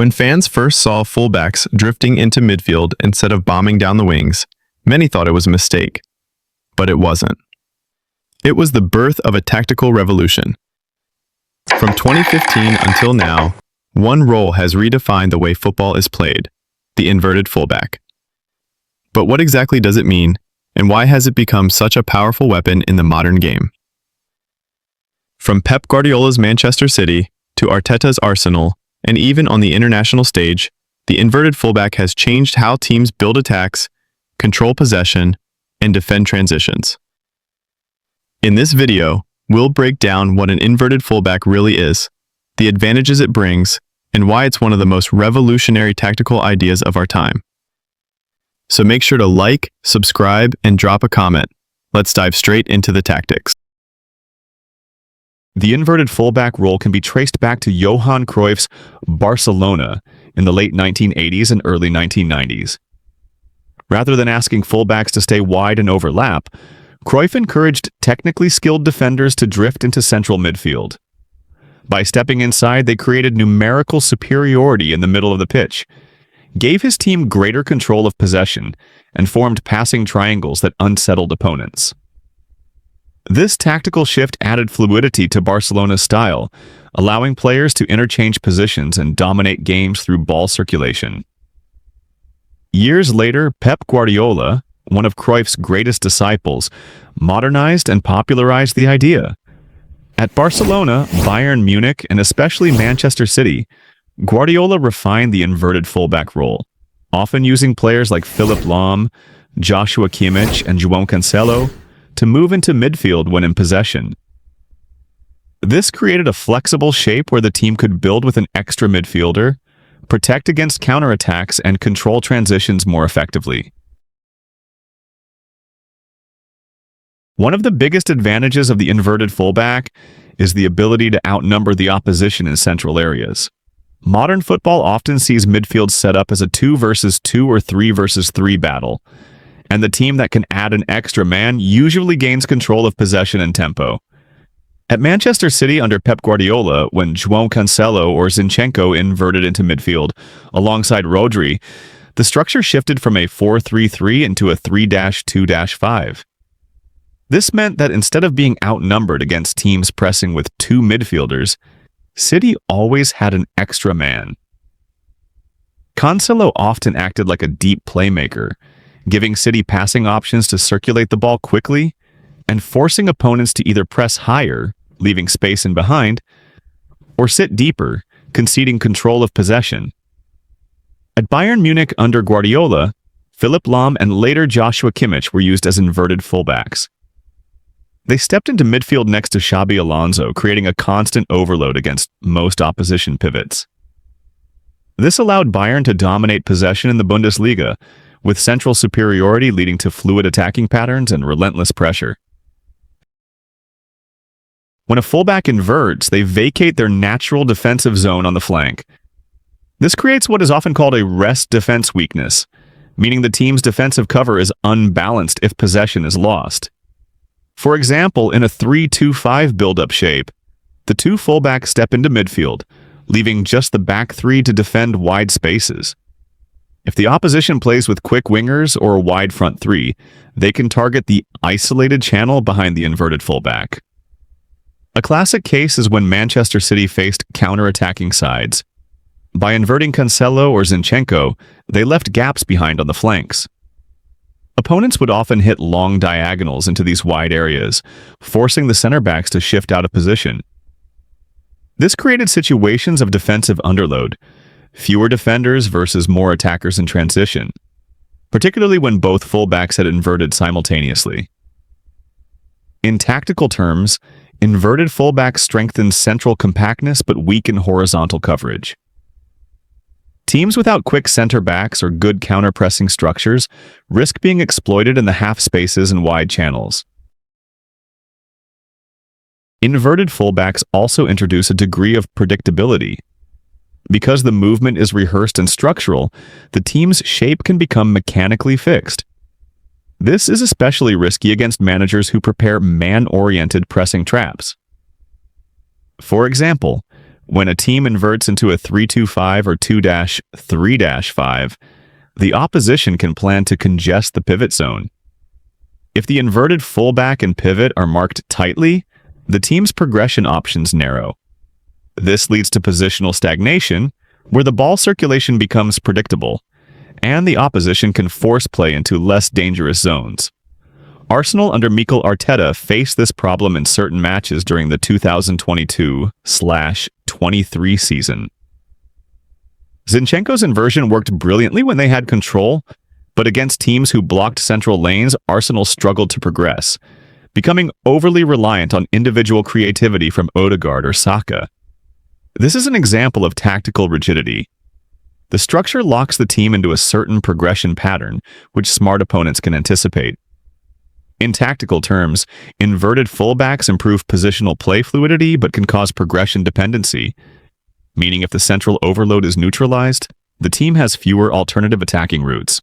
When fans first saw fullbacks drifting into midfield instead of bombing down the wings, many thought it was a mistake. But it wasn't. It was the birth of a tactical revolution. From 2015 until now, one role has redefined the way football is played: the inverted fullback. But what exactly does it mean, and why has it become such a powerful weapon in the modern game? From Pep Guardiola's Manchester City to Arteta's Arsenal, and even on the international stage, the inverted fullback has changed how teams build attacks, control possession, and defend transitions. In this video, we'll break down what an inverted fullback really is, the advantages it brings, and why it's one of the most revolutionary tactical ideas of our time. So make sure to like, subscribe, and drop a comment. Let's dive straight into the tactics. The inverted fullback role can be traced back to Johan Cruyff's Barcelona in the late 1980s and early 1990s. Rather than asking fullbacks to stay wide and overlap, Cruyff encouraged technically skilled defenders to drift into central midfield. By stepping inside, they created numerical superiority in the middle of the pitch, gave his team greater control of possession, and formed passing triangles that unsettled opponents. This tactical shift added fluidity to Barcelona's style, allowing players to interchange positions and dominate games through ball circulation. Years later, Pep Guardiola, one of Cruyff's greatest disciples, modernized and popularized the idea. At Barcelona, Bayern Munich, and especially Manchester City, Guardiola refined the inverted fullback role, often using players like Philipp Lahm, Joshua Kimmich, and João Cancelo to move into midfield when in possession. This created a flexible shape where the team could build with an extra midfielder, protect against counterattacks, and control transitions more effectively. One of the biggest advantages of the inverted fullback is the ability to outnumber the opposition in central areas. Modern football often sees midfield set up as a 2 versus 2 or 3 versus 3 battle, and the team that can add an extra man usually gains control of possession and tempo. At Manchester City under Pep Guardiola, when João Cancelo or Zinchenko inverted into midfield alongside Rodri, the structure shifted from a 4-3-3 into a 3-2-5. This meant that instead of being outnumbered against teams pressing with 2 midfielders, City always had an extra man. Cancelo often acted like a deep playmaker, giving City passing options to circulate the ball quickly and forcing opponents to either press higher, leaving space in behind, or sit deeper, conceding control of possession. At Bayern Munich under Guardiola, Philipp Lahm and later Joshua Kimmich were used as inverted fullbacks. They stepped into midfield next to Xabi Alonso, creating a constant overload against most opposition pivots. This allowed Bayern to dominate possession in the Bundesliga, with central superiority leading to fluid attacking patterns and relentless pressure. When a fullback inverts, they vacate their natural defensive zone on the flank. This creates what is often called a rest defense weakness, meaning the team's defensive cover is unbalanced if possession is lost. For example, in a 3-2-5 build-up shape, the 2 fullbacks step into midfield, leaving just the back 3 to defend wide spaces. If the opposition plays with quick wingers or a wide front 3, they can target the isolated channel behind the inverted fullback. A classic case is when Manchester City faced counter-attacking sides. By inverting Cancelo or Zinchenko, they left gaps behind on the flanks. Opponents would often hit long diagonals into these wide areas, forcing the center backs to shift out of position. This created situations of defensive underload, fewer defenders versus more attackers in transition, particularly when both fullbacks had inverted simultaneously. In tactical terms, inverted fullbacks strengthen central compactness but weaken horizontal coverage. Teams without quick center backs or good counter-pressing structures risk being exploited in the half spaces and wide channels. Inverted fullbacks also introduce a degree of predictability. Because the movement is rehearsed and structural, the team's shape can become mechanically fixed. This is especially risky against managers who prepare man-oriented pressing traps. For example, When a team inverts into a 3-2-5 or 2-3-5, the opposition can plan to congest the pivot zone. If the inverted fullback and pivot are marked tightly, the team's progression options narrow. This leads to positional stagnation, where the ball circulation becomes predictable, and the opposition can force play into less dangerous zones. Arsenal under Mikel Arteta faced this problem in certain matches during the 2022/23 season. Zinchenko's inversion worked brilliantly when they had control, but against teams who blocked central lanes, Arsenal struggled to progress, becoming overly reliant on individual creativity from Odegaard or Saka. This is an example of tactical rigidity. The structure locks the team into a certain progression pattern, which smart opponents can anticipate. In tactical terms, inverted fullbacks improve positional play fluidity but can cause progression dependency, meaning if the central overload is neutralized, the team has fewer alternative attacking routes.